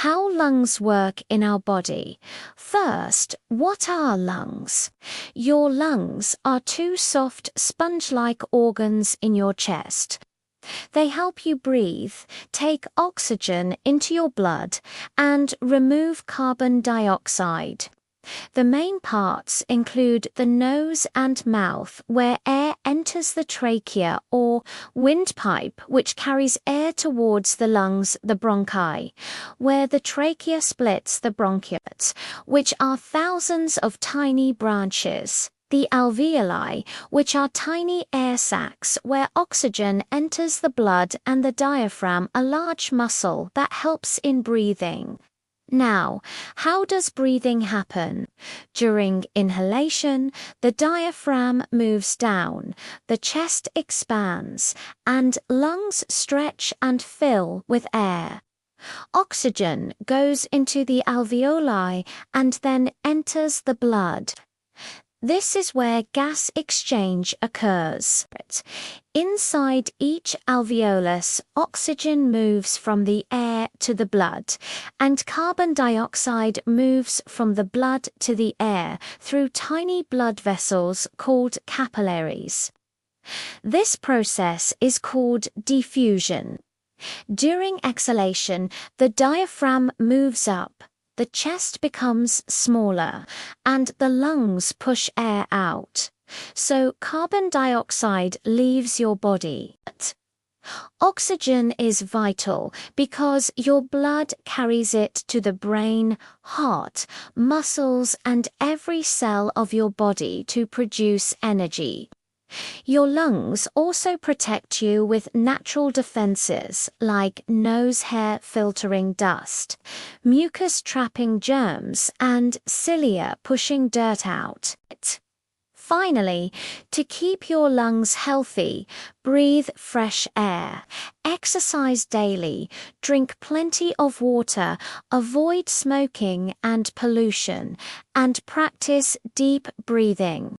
How lungs work in our body. First, what are lungs? Your lungs are two soft, sponge-like organs in your chest. They help you breathe, take oxygen into your blood, and remove carbon dioxide. The main parts include the nose and mouth, where air enters the trachea or windpipe, which carries air towards the lungs, the bronchi, where the trachea splits the bronchioles, which are thousands of tiny branches. The alveoli, which are tiny air sacs where oxygen enters the blood, and the diaphragm, a large muscle that helps in breathing. Now, how does breathing happen? During inhalation, the diaphragm moves down, the chest expands, and lungs stretch and fill with air. Oxygen goes into the alveoli and then enters the blood. This is where gas exchange occurs. Inside each alveolus, oxygen moves from the air to the blood, and carbon dioxide moves from the blood to the air through tiny blood vessels called capillaries. This process is called diffusion. During exhalation, the diaphragm moves up. The chest becomes smaller, and the lungs push air out. So carbon dioxide leaves your body. Oxygen is vital because your blood carries it to the brain, heart, muscles, and every cell of your body to produce energy. Your lungs also protect you with natural defenses like nose hair filtering dust, mucus trapping germs, and cilia pushing dirt out. Finally, to keep your lungs healthy, breathe fresh air, exercise daily, drink plenty of water, avoid smoking and pollution, and practice deep breathing.